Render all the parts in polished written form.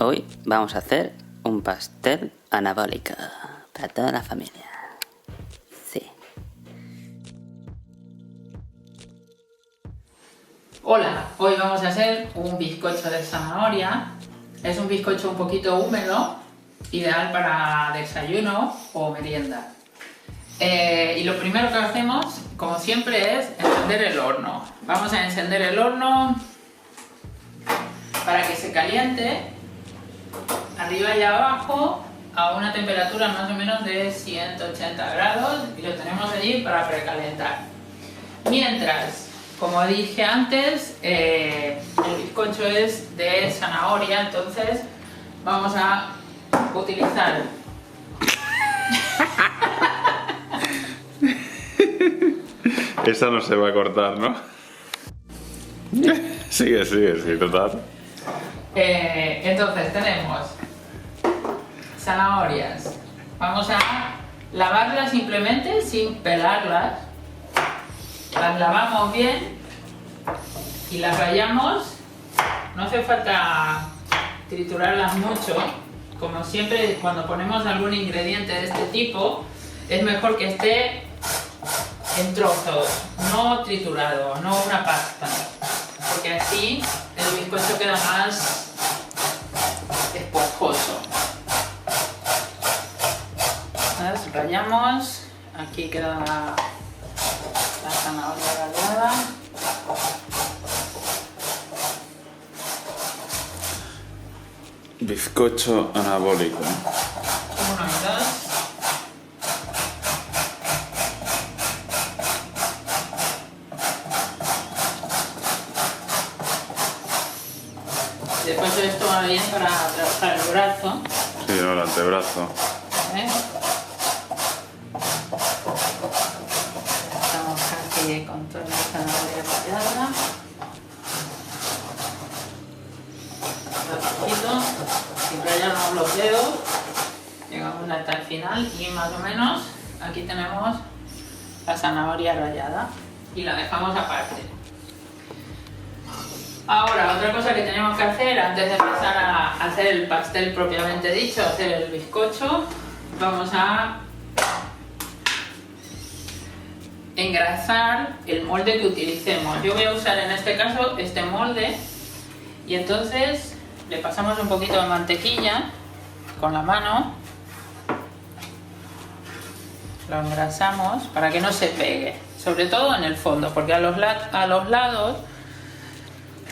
Hoy vamos a hacer un pastel anabólico para toda la familia. Sí. Hola, hoy vamos a hacer un bizcocho de zanahoria. Es un bizcocho un poquito húmedo, ideal para desayuno o merienda. Y lo primero que hacemos, como siempre, es encender el horno. Vamos a encender el horno para que se caliente arriba y abajo a una temperatura más o menos de 180 grados y lo tenemos allí para precalentar. Mientras, como dije antes, el bizcocho es de zanahoria, entonces vamos a utilizar Esa no se va a cortar, ¿no? Sigue, total. Entonces tenemos zanahorias. Vamos a lavarlas simplemente sin pelarlas. Las lavamos bien y las rallamos. No hace falta triturarlas mucho. Como siempre, cuando ponemos algún ingrediente de este tipo, es mejor que esté en trozos, no triturado, no una pasta, porque así el bizcocho queda más esponjoso. Las rallamos, aquí queda la zanahoria rallada. Bizcocho anabólico. 1 y 2. Después esto va bien para trabajar el brazo. Sí, no, el antebrazo. Estamos casi con toda la zanahoria rallada. Poquito, sin rayarnos los dedos. Llegamos hasta el final y más o menos aquí tenemos la zanahoria rallada y la dejamos aparte. Ahora, otra cosa que tenemos que hacer antes de empezar a hacer el pastel propiamente dicho, hacer el bizcocho, vamos a engrasar el molde que utilicemos. Yo voy a usar en este caso este molde y entonces le pasamos un poquito de mantequilla con la mano, lo engrasamos para que no se pegue, sobre todo en el fondo, porque a los lados,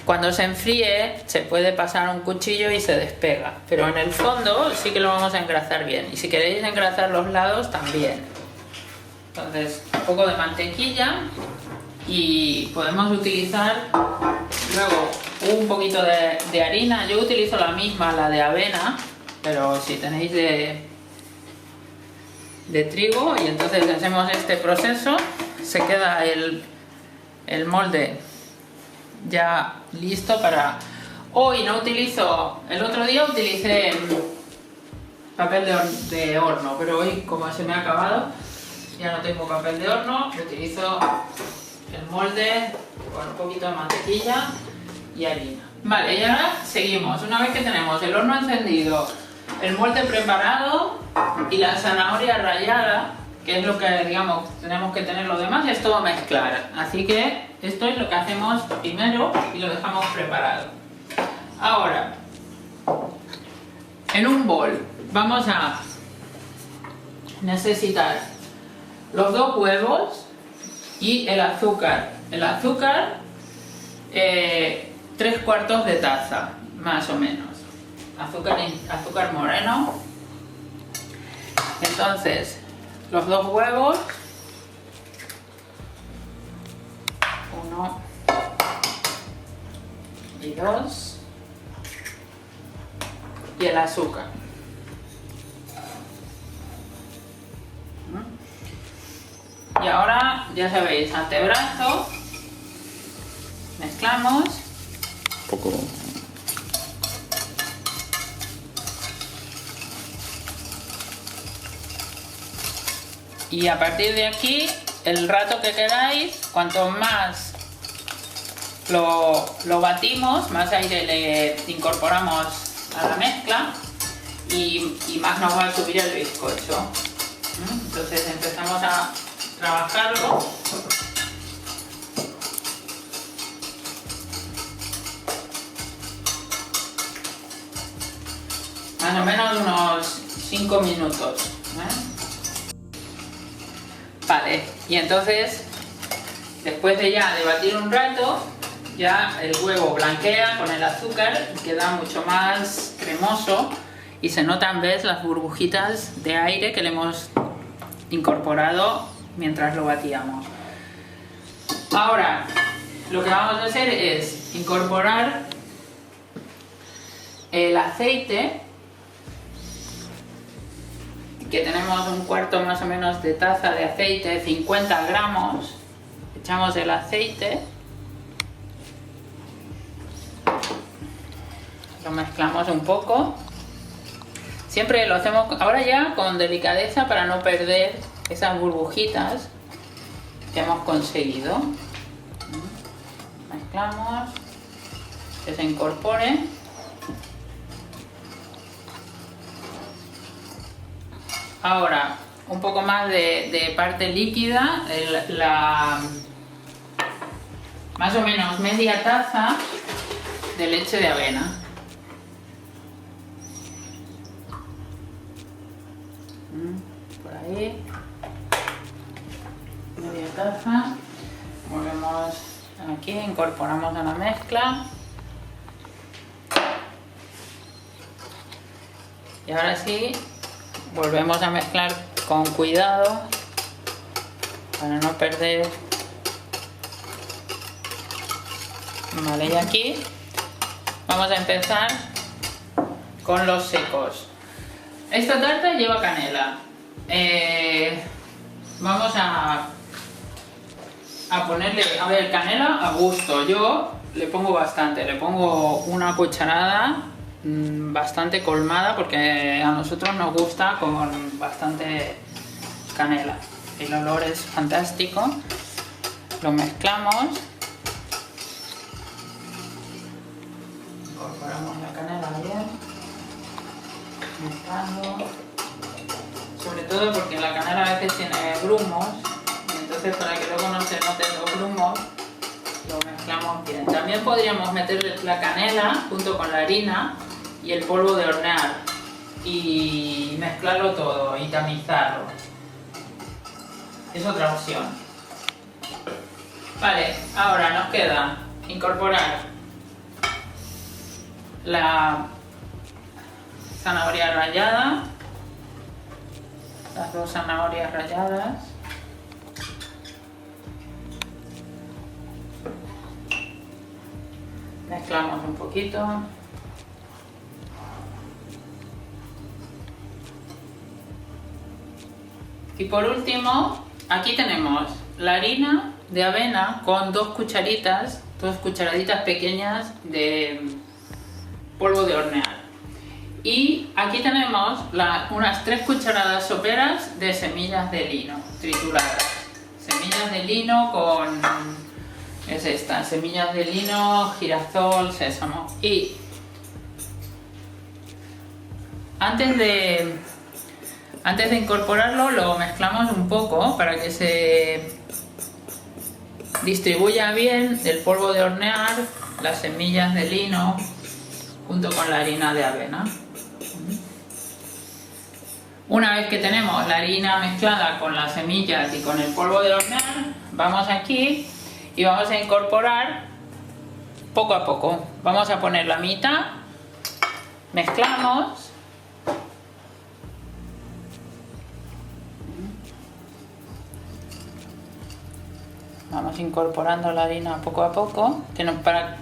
cuando se enfríe, se puede pasar un cuchillo y se despega, pero en el fondo sí que lo vamos a engrasar bien, y si queréis engrasar los lados también. Entonces, un poco de mantequilla y podemos utilizar luego un poquito de harina. Yo utilizo la misma, la de avena, pero si tenéis de trigo, y entonces hacemos este proceso, se queda el molde ya listo para... Hoy no utilizo, el otro día utilicé papel de horno, pero hoy como se me ha acabado, ya no tengo papel de horno, utilizo el molde con un poquito de mantequilla y harina. Vale, y ahora seguimos. Una vez que tenemos el horno encendido, el molde preparado y la zanahoria rallada, que es lo que, digamos, tenemos que tener, lo demás es todo mezclar. Así que esto es lo que hacemos primero y lo dejamos preparado. Ahora, en un bol vamos a necesitar los 2 huevos y el azúcar. El azúcar, 3/4 de taza, más o menos. Azúcar moreno. Entonces, los 2 huevos, 1 y 2, y el azúcar. Y ahora, ya sabéis, antebrazo, mezclamos. Un poco. Y a partir de aquí, el rato que queráis, cuanto más lo batimos, más aire le incorporamos a la mezcla y más nos va a subir el bizcocho. Entonces empezamos a trabajarlo. Más o menos unos 5 minutos. Vale, y entonces después de batir un rato, ya el huevo blanquea con el azúcar y queda mucho más cremoso y se notan, ¿ves?, las burbujitas de aire que le hemos incorporado mientras lo batíamos. Ahora, lo que vamos a hacer es incorporar el aceite, que tenemos un cuarto más o menos de taza de aceite, 50 gramos. Echamos el aceite, lo mezclamos un poco. Siempre lo hacemos ahora ya con delicadeza para no perder esas burbujitas que hemos conseguido. Mezclamos, que se incorpore. Ahora, un poco más de parte líquida, más o menos media taza de leche de avena. Por ahí, media taza. Volvemos aquí, incorporamos a la mezcla. Y ahora sí, volvemos a mezclar con cuidado para no perder. Vale, y aquí vamos a empezar con los secos. Esta tarta lleva canela. Vamos a ponerle, a ver, canela a gusto. Yo le pongo bastante, le pongo una cucharada bastante colmada porque a nosotros nos gusta con bastante canela. El olor es fantástico. Lo mezclamos. Incorporamos la canela bien. Mezclando. Sobre todo porque la canela a veces tiene grumos. Y entonces para que luego no se noten los grumos, lo mezclamos bien. También podríamos meter la canela junto con la harina y el polvo de hornear y mezclarlo todo y tamizarlo. Es otra opción. Vale, ahora nos queda incorporar la zanahoria rallada, las 2 zanahorias ralladas. Mezclamos un poquito. Y por último, aquí tenemos la harina de avena con 2 cucharaditas pequeñas de polvo de hornear. Y aquí tenemos unas 3 cucharadas soperas de semillas de lino trituradas. Semillas de lino con... es esta, semillas de lino, girasol, sésamo. Y antes de incorporarlo lo mezclamos un poco para que se distribuya bien el polvo de hornear, las semillas de lino junto con la harina de avena. Una vez que tenemos la harina mezclada con las semillas y con el polvo de hornear, vamos aquí y vamos a incorporar poco a poco. Vamos a poner la mitad, mezclamos. Vamos incorporando la harina poco a poco,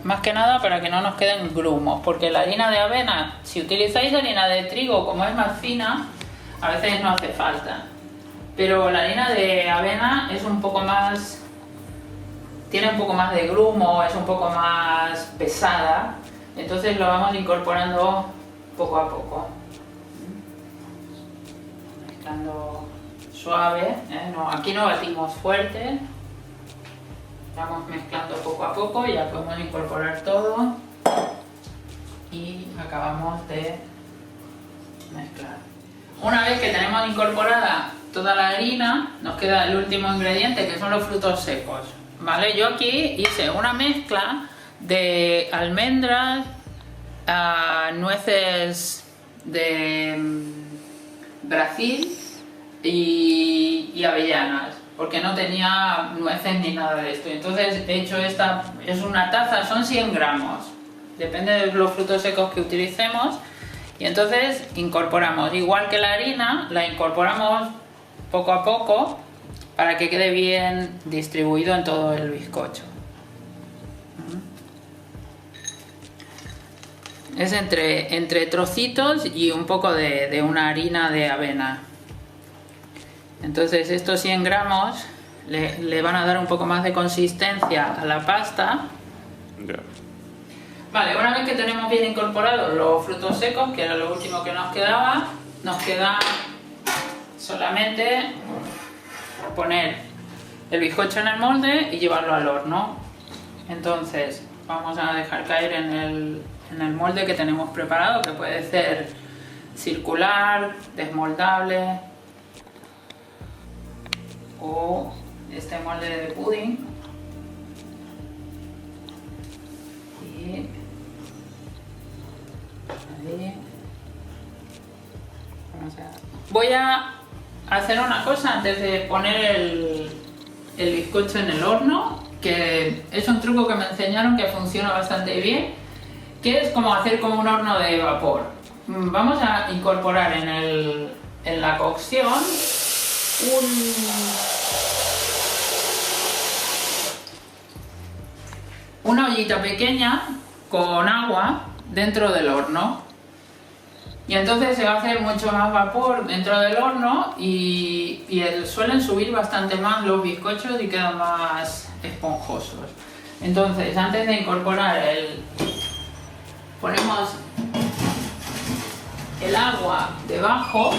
más que nada para que no nos queden grumos, porque la harina de avena, si utilizáis harina de trigo como es más fina, a veces no hace falta. Pero la harina de avena es un poco más, tiene un poco más de grumo, es un poco más pesada, entonces lo vamos incorporando poco a poco. Mezclando suave, no, aquí no batimos fuerte. Vamos mezclando poco a poco, ya podemos incorporar todo y acabamos. acabamos de mezclar. Una vez que tenemos incorporada toda la harina, nos queda el último ingrediente, que son los frutos secos, ¿vale? Yo aquí hice una mezcla de almendras, nueces de Brasil y avellanas, porque no tenía nueces ni nada de esto. Entonces he hecho esta, es una taza, son 100 gramos, depende de los frutos secos que utilicemos. Y entonces incorporamos, igual que la harina, la incorporamos poco a poco para que quede bien distribuido en todo el bizcocho. Es entre trocitos y un poco de una harina de avena. Entonces estos 100 gramos le van a dar un poco más de consistencia a la pasta. Ya. Vale, una vez que tenemos bien incorporados los frutos secos, que era lo último que nos quedaba, nos queda solamente poner el bizcocho en el molde y llevarlo al horno. Entonces vamos a dejar caer en el molde que tenemos preparado, que puede ser circular, desmoldable o este molde de pudín. Y ahí. Voy a hacer una cosa antes de poner el bizcocho en el horno, que es un truco que me enseñaron que funciona bastante bien, que es como hacer como un horno de vapor. Vamos a incorporar en la cocción una ollita pequeña con agua dentro del horno. Y entonces se va a hacer mucho más vapor dentro del horno y suelen subir bastante más los bizcochos y quedan más esponjosos. Entonces, antes de incorporar ponemos el agua debajo.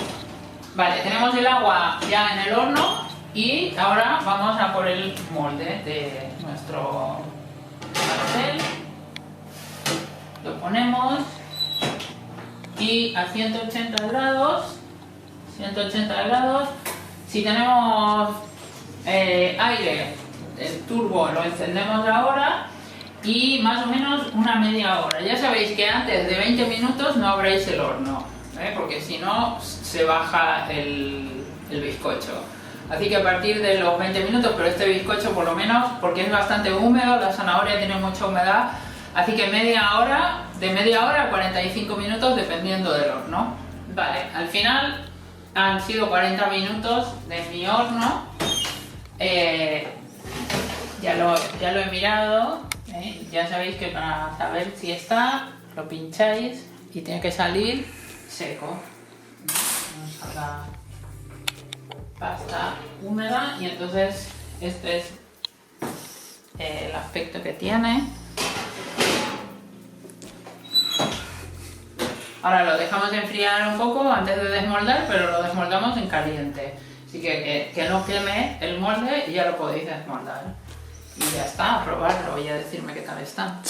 Vale, tenemos el agua ya en el horno y ahora vamos a por el molde de nuestro pastel. Lo ponemos y a 180 grados. Si tenemos aire, el turbo lo encendemos ahora y más o menos una media hora. Ya sabéis que antes de 20 minutos no abráis el horno, porque si no se baja el bizcocho. Así que a partir de los 20 minutos, pero este bizcocho por lo menos, porque es bastante húmedo, la zanahoria tiene mucha humedad, así que de media hora a 45 minutos dependiendo del horno. Vale, al final han sido 40 minutos de mi horno. Ya lo he mirado, ya sabéis que para saber si está, lo pincháis y tiene que salir seco. No salga pasta húmeda y entonces este es el aspecto que tiene. Ahora lo dejamos enfriar un poco antes de desmoldar, pero lo desmoldamos en caliente. Así que no queme el molde y ya lo podéis desmoldar. Y ya está, a probarlo y a decirme qué tal está.